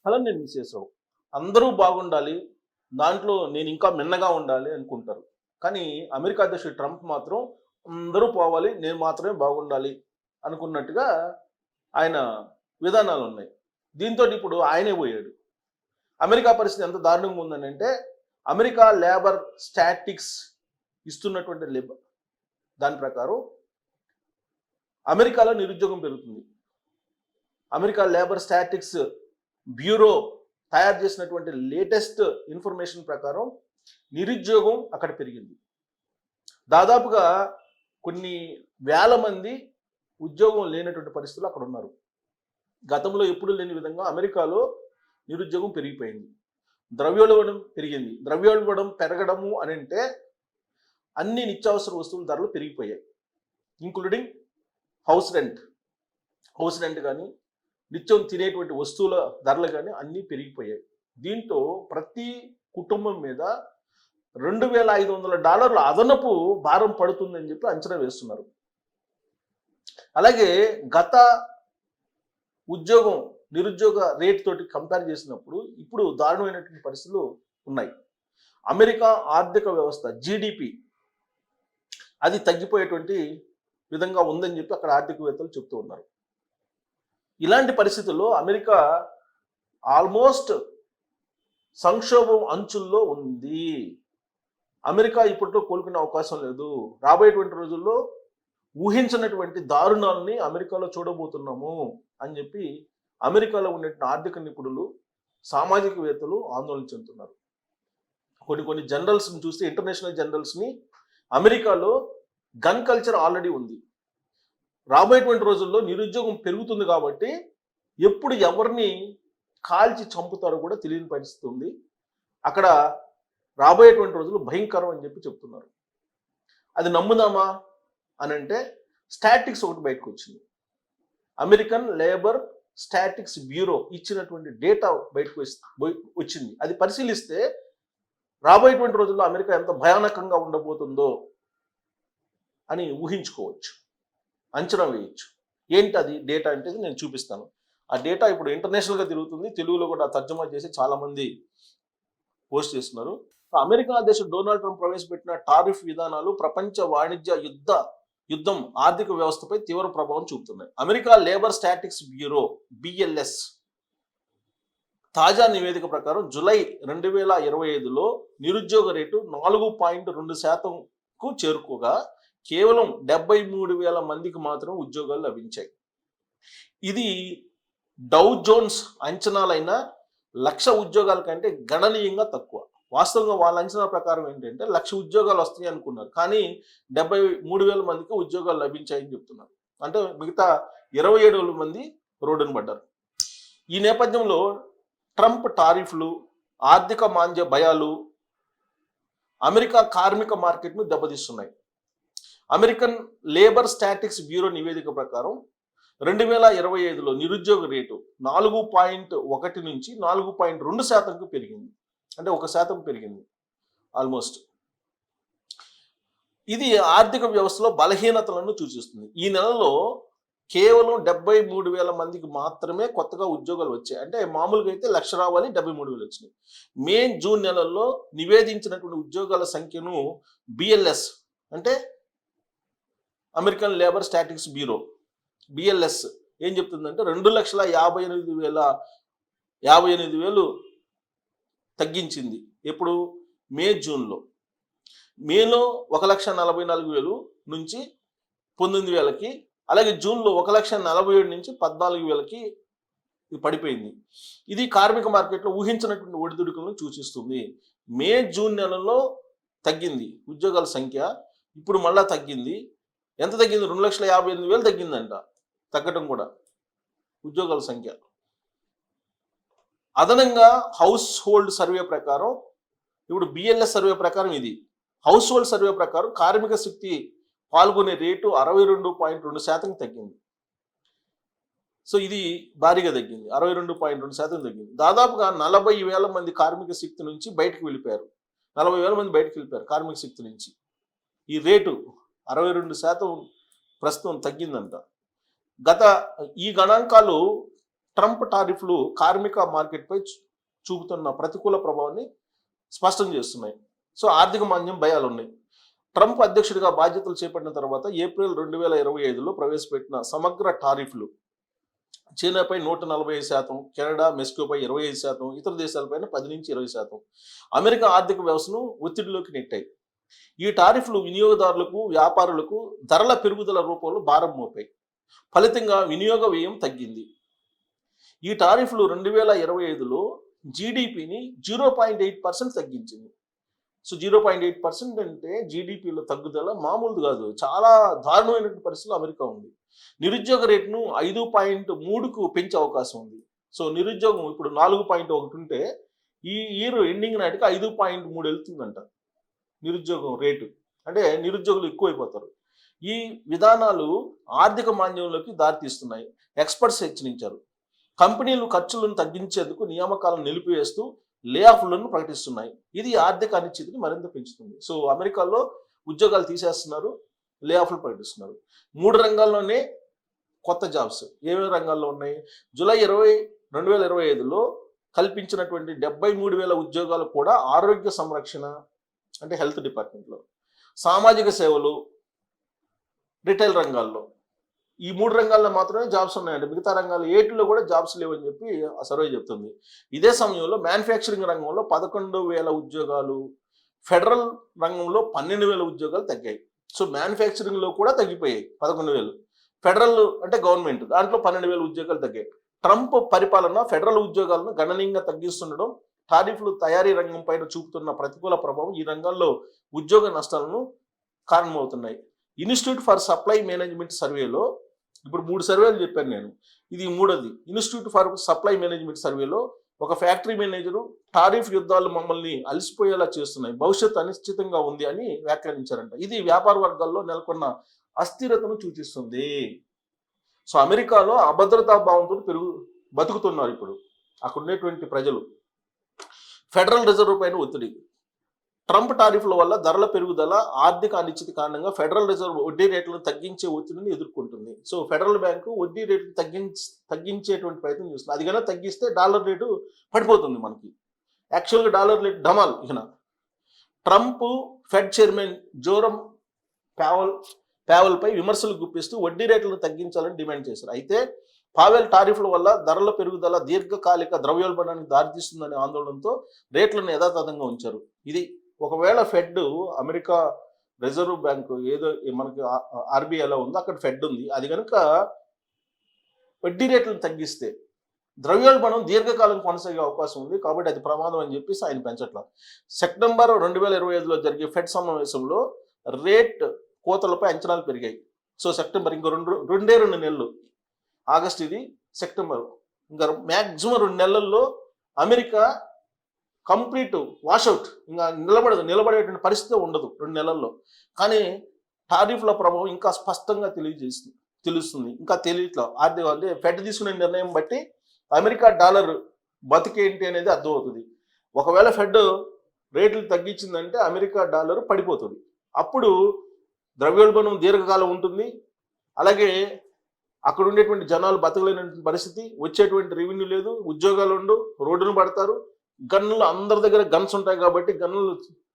అలా నేను మిస్ చేసావు. అందరూ బాగుండాలి. దాంట్లో నేను ఇంకా మిన్నగా ఉండాలి అనుకుంటారు. కానీ అమెరికా అధ్యక్షుడు ట్రంప్ మాత్రం అందరూ పోవాలి. నేను మాత్రమే బాగుండాలి అనుకున్నట్టుగా ఆయన విధానాలున్నాయి. దీంతో ఇప్పుడు ఆయనే పోయాడు. అమెరికా పరిస్థితి ఎంత దారుణంగా ఉందనంటే అమెరికా లేబర్ స్టాటిక్స్ ఇస్తున్నటువంటి దాని ప్రకారం అమెరికాలో నిరుద్యోగం పెరుగుతుంది. అమెరికా లేబర్ స్టాటిక్స్ బ్యూరో తయారు చేసినటువంటి లేటెస్ట్ ఇన్ఫర్మేషన్ ప్రకారం నిరుద్యోగం అక్కడ పెరిగింది. దాదాపుగా కొన్ని వేల మంది ఉద్యోగం లేనటువంటి పరిస్థితులు అక్కడ ఉన్నారు. గతంలో ఎప్పుడు లేని విధంగా అమెరికాలో నిరుద్యోగం పెరిగిపోయింది. ద్రవ్యోల్బణం పెరిగింది. ద్రవ్యోల్బణం పెరగడము అని అంటే అన్ని నిత్యావసర వస్తువుల ధరలు పెరిగిపోయాయి, ఇంక్లూడింగ్ హౌస్ రెంట్ కానీ నిత్యం తినేటువంటి వస్తువుల ధరలు కానీ అన్నీ పెరిగిపోయాయి. దీంతో ప్రతి కుటుంబం మీద $2,500 అదనపు భారం పడుతుందని చెప్పి అంచనా వేస్తున్నారు. అలాగే గత నిరుద్యోగ రేట్ తోటి కంపేర్ చేసినప్పుడు ఇప్పుడు దారుణమైనటువంటి పరిస్థితులు ఉన్నాయి. అమెరికా ఆర్థిక వ్యవస్థ జీడిపి అది తగ్గిపోయేటువంటి విధంగా ఉందని చెప్పి అక్కడ ఆర్థికవేత్తలు చెప్తూ ఉన్నారు. ఇలాంటి పరిస్థితుల్లో అమెరికా ఆల్మోస్ట్ సంక్షోభం అంచుల్లో ఉంది. అమెరికా ఇప్పట్లో కోలుకునే అవకాశం లేదు. రాబోయేటువంటి రోజుల్లో ఊహించినటువంటి దారుణాలని అమెరికాలో చూడబోతున్నాము అని చెప్పి అమెరికాలో ఉన్నటువంటి ఆర్థిక నిపుణులు, సామాజికవేత్తలు ఆందోళన చెందుతున్నారు. కొన్ని జనరల్స్ని చూస్తే, ఇంటర్నేషనల్ జనరల్స్ని, అమెరికాలో గన్ కల్చర్ ఆల్రెడీ ఉంది. రాబోయేటువంటి రోజుల్లో నిరుద్యోగం పెరుగుతుంది కాబట్టి ఎప్పుడు ఎవరిని కాల్చి చంపుతారో కూడా తెలియని పరిస్థితి ఉంది. అక్కడ రాబోయేటువంటి రోజులు భయంకరం అని చెప్పి చెప్తున్నారు. అది నమ్ముదామా అని అంటే స్టాటిక్స్ ఒకటి బయటకు వచ్చింది. అమెరికన్ లేబర్ స్టాటిక్స్ బ్యూరో ఇచ్చినటువంటి డేటా బయటకు వచ్చింది. అది పరిశీలిస్తే రాబోయేటువంటి రోజుల్లో అమెరికా ఎంత భయానకంగా ఉండబోతుందో అని ఊహించుకోవచ్చు, అంచనా వేయచ్చు. ఏంటి అది డేటా అంటే నేను చూపిస్తాను. ఆ డేటా ఇప్పుడు ఇంటర్నేషనల్గా తిరుగుతుంది, తెలుగులో కూడా తర్జుమా చేసి చాలామంది పోస్ట్ చేస్తున్నారు. అమెరికా అధ్యక్షుడు డొనాల్డ్ ట్రంప్ ప్రవేశపెట్టిన టారిఫ్ విధానాలు ప్రపంచ వాణిజ్య యుద్ధం ఆర్థిక వ్యవస్థపై తీవ్ర ప్రభావం చూపుతున్నాయి. America labour statics bureau BLS తాజా నివేదిక ప్రకారం జూలై 2025లో నిరుద్యోగ రేటు 4.2%కు చేరుకోగా కేవలం 73,000 మందికి మాత్రం ఉద్యోగాలు లభించాయి. ఇది డౌ జోన్స్ అంచనాలైన 1,00,000 ఉద్యోగాల కంటే గణనీయంగా తక్కువ. వాస్తవంగా వాళ్ళ అంచనా ప్రకారం ఏంటంటే 1,00,000 ఉద్యోగాలు వస్తాయి అనుకున్నారు, కానీ 73,000 మందికి ఉద్యోగాలు లభించాయని చెప్తున్నారు. అంటే మిగతా 27,000 మంది రోడ్డున పడ్డారు. ఈ నేపథ్యంలో ట్రంప్ టారిఫ్లు, ఆర్థిక మాంద్య భయాలు అమెరికా కార్మిక మార్కెట్ను దెబ్బతీస్తున్నాయి. అమెరికన్ లేబర్ స్టాటిక్స్ బ్యూరో నివేదిక ప్రకారం 2025లో నిరుద్యోగ రేటు 4.1 నుంచి 4.2%కు పెరిగింది. అంటే 1% పెరిగింది ఆల్మోస్ట్. ఇది ఆర్థిక వ్యవస్థలో బలహీనతలను సూచిస్తుంది. ఈ నెలలో కేవలం 73,000 మందికి మాత్రమే కొత్తగా ఉద్యోగాలు వచ్చాయి. అంటే మామూలుగా అయితే 1,00,000 రావాలి, 73,000 వచ్చినాయి. మే, జూన్ నెలల్లో నివేదించినటువంటి ఉద్యోగాల సంఖ్యను BLS అంటే American labour statics bureau BLS ఏం చెప్తుందంటే 2,58,000 తగ్గించింది. ఎప్పుడు? మే, జూన్లో. మేలో 1,44,000 నుంచి 19,000కి, అలాగే జూన్లో 1,47,000 నుంచి 14,000కి పడిపోయింది. ఇది కార్మిక మార్కెట్లో ఊహించినటువంటి ఒడిదుడుకులను సూచిస్తుంది. మే, జూన్ నెలలో తగ్గింది ఉద్యోగాల సంఖ్య, ఇప్పుడు మళ్ళా తగ్గింది. ఎంత తగ్గింది? 2,58,000 తగ్గిందంట. తగ్గటం కూడా ఉద్యోగాల సంఖ్య. అదనంగా హౌస్ హోల్డ్ సర్వే ప్రకారం, ఇప్పుడు BLS సర్వే ప్రకారం, ఇది హౌస్ హోల్డ్ సర్వే ప్రకారం కార్మిక శక్తి పాల్గొనే రేటు 62.2% తగ్గింది. సో ఇది భారీగా తగ్గింది, 62.2% తగ్గింది. దాదాపుగా 40,000 మంది కార్మిక శక్తి నుంచి బయటకు వెళ్ళిపోయారు. 40,000 మంది బయటకు వెళ్ళిపోయారు కార్మిక శక్తి నుంచి. ఈ రేటు 62% ప్రస్తుతం తగ్గిందంట. ఈ గణాంకాలు ట్రంప్ టారిఫ్లు కార్మిక మార్కెట్పై చూపుతున్న ప్రతికూల ప్రభావాన్ని స్పష్టం చేస్తున్నాయి. సో ఆర్థిక మాంద్యం భయాలు ఉన్నాయి. ట్రంప్ అధ్యక్షుడిగా బాధ్యతలు చేపట్టిన తర్వాత ఏప్రిల్ 2025లో ప్రవేశపెట్టిన సమగ్ర టారిఫ్లు చైనాపై 145%, కెనడా, మెక్సికోపై 25%, ఇతర దేశాలపైన 10-20%, అమెరికా ఆర్థిక వ్యవస్థను ఒత్తిడిలోకి నెట్టాయి. ఈ టారిఫ్లు వినియోగదారులకు, వ్యాపారులకు ధరల పెరుగుదల రూపంలో భారం మోపాయి. ఫలితంగా వినియోగ వ్యయం తగ్గింది. ఈ టారిఫ్లు 2025లో జీడిపిని 0.8% తగ్గించింది. సో 0.8% అంటే జీడిపిలో తగ్గుదల మామూలు కాదు, చాలా దారుణమైన పరిస్థితుల్లో అమెరికా ఉంది. నిరుద్యోగ రేటును 5.3కు పెంచే అవకాశం ఉంది. సో నిరుద్యోగం ఇప్పుడు 4.1 ఉంటే ఈ ఇయర్ ఎండింగ్ నాటికి 5.3 వెళ్తుందంట నిరుద్యోగం రేటు. అంటే నిరుద్యోగులు ఎక్కువైపోతారు. ఈ విధానాలు ఆర్థిక మాంద్యంలోకి దారితీస్తున్నాయి. ఎక్స్పర్ట్స్ హెచ్చరించారు. కంపెనీలు ఖర్చులను తగ్గించేందుకు నియామకాలను నిలిపివేస్తూ లే ఆఫ్లను ప్రకటిస్తున్నాయి. ఇది ఆర్థిక అనిశ్చితిని మరింత పెంచుతుంది. సో అమెరికాలో ఉద్యోగాలు తీసేస్తున్నారు, లే ఆఫ్లు ప్రకటిస్తున్నారు. 3 రంగాల్లోనే కొత్త జాబ్స్ ఏమేమి రంగాల్లో ఉన్నాయి? జూలై 20, 2025లో కల్పించినటువంటి 73,000 ఉద్యోగాలు కూడా ఆరోగ్య సంరక్షణ అంటే హెల్త్ డిపార్ట్మెంట్లో, సామాజిక సేవలు, రిటైల్ రంగాల్లో, ఈ 3 రంగాల్లో మాత్రమే జాబ్స్ ఉన్నాయండి. మిగతా రంగాల్లో ఏటిలో కూడా జాబ్స్ లేవని చెప్పి ఆ సర్వే చెప్తుంది. ఇదే సమయంలో మ్యానుఫ్యాక్చరింగ్ రంగంలో 11,000 ఉద్యోగాలు, ఫెడరల్ రంగంలో 12,000 ఉద్యోగాలు తగ్గాయి. సో మ్యానుఫ్యాక్చరింగ్లో కూడా తగ్గిపోయాయి 11,000. ఫెడరల్ అంటే గవర్నమెంట్, దాంట్లో 12,000 ఉద్యోగాలు తగ్గాయి. ట్రంప్ పరిపాలన ఫెడరల్ ఉద్యోగాలను గణనీయంగా తగ్గిస్తుండడం, టారిఫ్లు తయారీ రంగం పైన చూపుతున్న ప్రతికూల ప్రభావం ఈ రంగాల్లో ఉద్యోగ నష్టాలను కారణమవుతున్నాయి. ఇన్స్టిట్యూట్ ఫర్ సప్లై మేనేజ్మెంట్ సర్వేలో, ఇప్పుడు 3 సర్వేలు చెప్పాను నేను, ఇది 3ది. ఇన్స్టిట్యూట్ ఫర్ సప్లై మేనేజ్మెంట్ సర్వేలో ఒక ఫ్యాక్టరీ మేనేజరు టారిఫ్ యుద్ధాలు మమ్మల్ని అలసిపోయేలా చేస్తున్నాయి, భవిష్యత్తు అనిశ్చితంగా ఉంది అని వ్యాఖ్యానించారంట. ఇది వ్యాపార వర్గాల్లో నెలకొన్న అస్థిరతను సూచిస్తుంది. సో అమెరికాలో అభద్రతా భావంతో బతుకుతున్నారు ఇప్పుడు అక్కడ ఉన్నటువంటి ప్రజలు. ఫెడరల్ రిజర్వ్ పైన ఒత్తిడి. ట్రంప్ టారిఫ్ల వల్ల ధరల పెరుగుదల, ఆర్థిక అనిశ్చితి కారణంగా ఫెడరల్ రిజర్వ్ వడ్డీ రేట్లను తగ్గించే ఒత్తిడిని ఎదుర్కొంటుంది. సో ఫెడరల్ బ్యాంకు వడ్డీ రేట్లు తగ్గించేటువంటి ప్రయత్నం చేస్తుంది. అది కన్నా తగ్గిస్తే డాలర్ రేటు పడిపోతుంది మనకి. యాక్చువల్గా డాలర్ రేటు డమాల్. ఇక ట్రంప్ ఫెడ్ చైర్మన్ జోరమ్ పావెల్పై విమర్శలు గుప్పిస్తూ వడ్డీ రేట్లను తగ్గించాలని డిమాండ్ చేశారు. అయితే పావెల్ టారిఫ్ల వల్ల ధరల పెరుగుదల దీర్ఘకాలిక ద్రవ్యోల్బణానికి దారితీస్తుందనే ఆందోళనతో రేట్లను యథాతథంగా ఉంచారు. ఇది ఒకవేళ ఫెడ్, అమెరికా రిజర్వ్ బ్యాంకు ఏదో మనకి ఆర్బీఐలో ఉందో అక్కడ ఫెడ్ ఉంది, అది కనుక వడ్డీ రేట్లను తగ్గిస్తే ద్రవ్యోల్బణం దీర్ఘకాలం కొనసాగే అవకాశం ఉంది, కాబట్టి అది ప్రమాదం అని చెప్పేసి ఆయన పెంచట్ల. సెప్టెంబర్ 2025లో జరిగే ఫెడ్ సమావేశంలో రేట్ కోతలపై అంచనాలు పెరిగాయి. సో సెప్టెంబర్ ఇంకో 2 నెలలు, ఆగస్ట్ ఇది, సెప్టెంబర్, ఇంకా మ్యాక్సిమం 2 నెలల్లో అమెరికా కంప్లీట్ వాషౌట్, ఇంకా నిలబడేటువంటి పరిస్థితి ఉండదు 2 నెలల్లో. కానీ టారిఫ్ల ప్రభావం ఇంకా స్పష్టంగా తెలుస్తుంది, ఇంకా తెలియట్లా. ఆర్థిక అంటే ఫెడ్ తీసుకునే నిర్ణయం బట్టి అమెరికా డాలర్ బతికేంటి అనేది అర్థమవుతుంది. ఒకవేళ ఫెడ్ రేట్లు తగ్గించిందంటే అమెరికా డాలర్ పడిపోతుంది. అప్పుడు ద్రవ్యోల్బణం దీర్ఘకాలం ఉంటుంది. అలాగే అక్కడ ఉండేటువంటి జనాలు బతకలేనటువంటి పరిస్థితి, వచ్చేటువంటి రెవెన్యూ లేదు, ఉద్యోగాలు ఉండవు, రోడ్డును పడతారు. గన్నులు అందరి దగ్గర గన్స్ ఉంటాయి కాబట్టి గన్నులు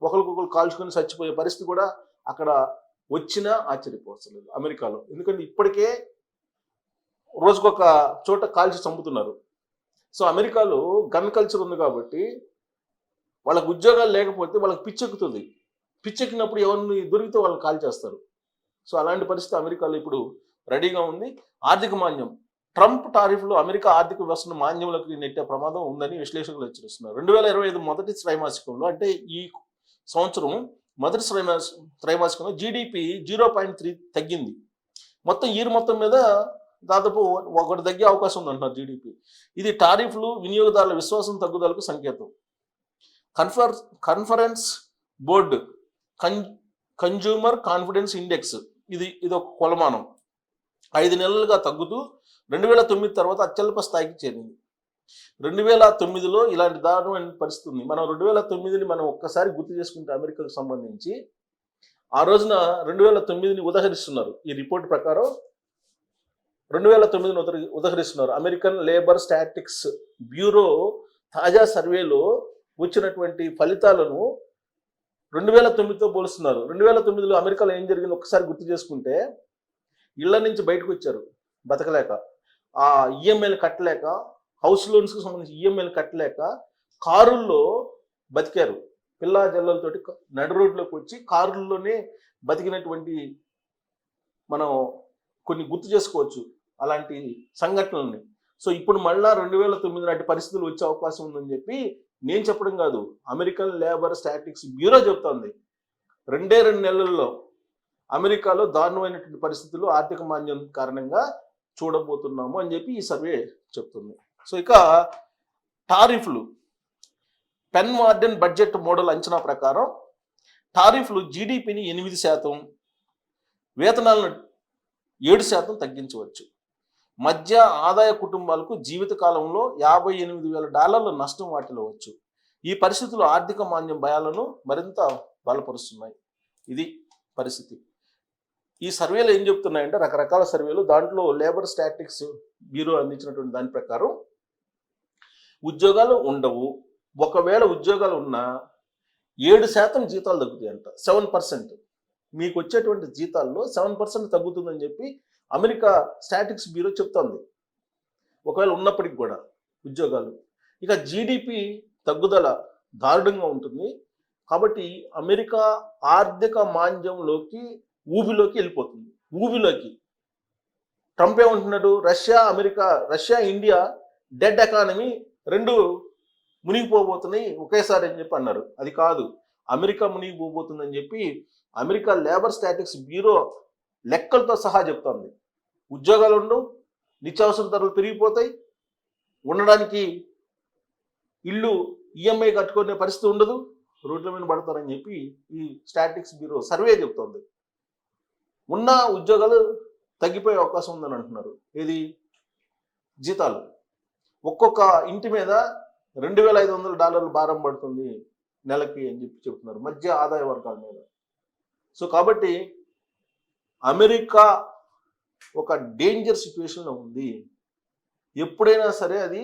ఒకరికొకరు కాల్చుకొని చచ్చిపోయే పరిస్థితి కూడా అక్కడ వచ్చినా ఆశ్చర్యపోవట్లేదు అమెరికాలో. ఎందుకంటే ఇప్పటికే రోజుకొక చోట కాల్చి చంపుతున్నారు. సో అమెరికాలో గన్ కల్చర్ ఉంది కాబట్టి వాళ్ళకు ఉద్యోగాలు లేకపోతే వాళ్ళకి పిచ్చెక్కుతుంది. పిచ్చెక్కినప్పుడు ఎవరిని దొరికితే వాళ్ళని కాల్ చేస్తారు. సో అలాంటి పరిస్థితి అమెరికాలో ఇప్పుడు రెడీగా ఉంది. ఆర్థిక మాంద్యం. ట్రంప్ టారిఫ్లు అమెరికా ఆర్థిక వ్యవస్థను మాంద్యంలోకి నెట్టే ప్రమాదం ఉందని విశ్లేషకులు హెచ్చరిస్తున్నారు. 2025 మొదటి త్రైమాసికంలో, అంటే ఈ సంవత్సరం మొదటి త్రైమాసికంలో జీడిపి 0.3 తగ్గింది. మొత్తం ఇయర్ మొత్తం మీద దాదాపు 1 తగ్గే అవకాశం ఉందంటున్నారు జీడిపి. ఇది టారిఫ్లు వినియోగదారుల విశ్వాసం తగ్గుదలకు సంకేతం. Conference board consumer confidence index ఇది ఒక కొలమానం 5 నెలలుగా తగ్గుతూ 2009 తర్వాత అత్యల్ప స్థాయికి చేరింది. 2009లో ఇలాంటి దారుణమైన పరిస్థితి ఉంది. మనం 2009ని మనం ఒక్కసారి గుర్తు చేసుకుంటే అమెరికాకు సంబంధించి ఆ రోజున 2009ని ఉదహరిస్తున్నారు. ఈ రిపోర్ట్ ప్రకారం 2009ను ఉదహరిస్తున్నారు. అమెరికన్ లేబర్ స్టాటిక్స్ బ్యూరో తాజా సర్వేలో వచ్చినటువంటి ఫలితాలను 2009తో పోలుస్తున్నారు. 2009లో అమెరికాలో ఏం జరిగిందో ఒకసారి గుర్తు చేసుకుంటే, ఇళ్ల నుంచి బయటకు వచ్చారు బతకలేక, ఆ ఈఎంఐలు కట్టలేక, హౌస్ లోన్స్కి సంబంధించి ఈఎంఐలు కట్టలేక కారుల్లో బతికారు. పిల్లా జల్లలతోటి నడు రోడ్లోకి వచ్చి కారుల్లోనే బతికినటువంటి మనం కొన్ని గుర్తు చేసుకోవచ్చు అలాంటి సంఘటనల్ని. సో ఇప్పుడు మళ్ళా 2009 నాటి పరిస్థితులు వచ్చే అవకాశం ఉందని చెప్పి నేను చెప్పడం కాదు, అమెరికన్ లేబర్ స్టాటిక్స్ బ్యూరో చెప్తోంది. 2 నెలల్లో అమెరికాలో దారుణమైనటువంటి పరిస్థితులు ఆర్థిక మాంద్యం కారణంగా చూడబోతున్నాము అని చెప్పి ఈ సర్వే చెప్తుంది. సో ఇక టారిఫ్లు, పెన్ వార్డెన్ బడ్జెట్ మోడల్ అంచనా ప్రకారం టారిఫ్లు జీడిపిని 8%, వేతనాలను 7% తగ్గించవచ్చు. మధ్య ఆదాయ కుటుంబాలకు జీవితకాలంలో $58,000 నష్టం వాటిల్లవచ్చు. ఈ పరిస్థితులు ఆర్థిక మాంద్యం భయాలను మరింత బలపరుస్తున్నాయి. ఇది పరిస్థితి. ఈ సర్వేలు ఏం చెప్తున్నాయంటే, రకరకాల సర్వేలు, దాంట్లో లేబర్ స్టాటిక్స్ బ్యూరో అందించినటువంటి దాని ప్రకారం ఉద్యోగాలు ఉండవు. ఒకవేళ ఉద్యోగాలు ఉన్నా 7% జీతాలు తగ్గుతాయంట. 7%. మీకు వచ్చేటువంటి జీతాల్లో 7% తగ్గుతుందని చెప్పి అమెరికా స్టాటిక్స్ బ్యూరో చెప్తోంది. ఒకవేళ ఉన్నప్పటికి కూడా ఉద్యోగాలు. ఇక జీడిపి తగ్గుదల దారుణంగా ఉంటుంది. కాబట్టి అమెరికా ఆర్థిక మాంద్యంలోకి ఊబిలోకి వెళ్ళిపోతుంది. ఊబిలోకి ట్రంప్ ఏమంటున్నాడు, రష్యా ఇండియా డెడ్ ఎకానమీ 2 మునిగిపోబోతున్నాయి ఒకేసారి అని చెప్పి అన్నారు. అది కాదు, అమెరికా మునిగిపోబోతుందని చెప్పి అమెరికా లేబర్ స్టాటిక్స్ బ్యూరో లెక్కలతో సహా చెప్తోంది. ఉద్యోగాలు ఉండవు, నిత్యావసర ధరలు పెరిగిపోతాయి, ఉండడానికి ఇల్లు ఈఎంఐ కట్టుకునే పరిస్థితి ఉండదు, రోడ్ల మీద పడతారని చెప్పి ఈ స్టాటిక్స్ బ్యూరో సర్వే చెప్తోంది. ఉన్న ఉద్యోగాలు తగ్గిపోయే అవకాశం ఉందని అంటున్నారు. ఇది జీతాలు ఒక్కొక్క ఇంటి మీద $2,500 భారం పడుతుంది నెలకి అని చెప్పి చెప్తున్నారు మధ్య ఆదాయ వర్గాల మీద. సో కాబట్టి అమెరికా ఒక డేంజర్ సిచ్యువేషన్లో ఉంది. ఎప్పుడైనా సరే అది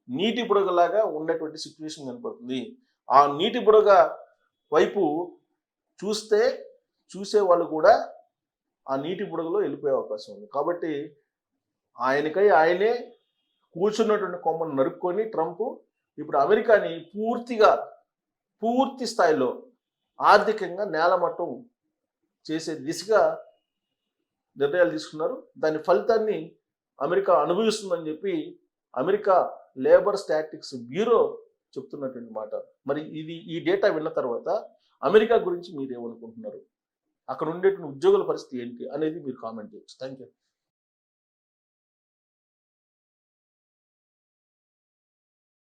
నీటి బుడగలాగా ఉన్నటువంటి సిచ్యువేషన్ కనపడుతుంది. ఆ నీటి బుడగ వైపు చూసే వాళ్ళు కూడా ఆ నీటి బుడగలో వెళ్ళిపోయే అవకాశం ఉంది. కాబట్టి ఆయనే కూర్చున్నటువంటి కొమ్మను నరుక్కొని ట్రంప్ ఇప్పుడు అమెరికాని పూర్తి స్థాయిలో ఆర్థికంగా నేలమట్టం చేసే దిశగా నిర్ణయాలు తీసుకున్నారు. దాని ఫలితాన్ని అమెరికా అనుభవిస్తుందని చెప్పి అమెరికా లేబర్ స్టాటిక్స్ బ్యూరో చెప్తున్నటువంటి మాట. మరి ఈ డేటా విన్న తర్వాత అమెరికా గురించి మీరు ఏమనుకుంటున్నారు, అక్కడ ఉండేటువంటి ఉద్యోగుల పరిస్థితి ఏంటి అనేది మీరు కామెంట్ చేయొచ్చు. Thank you.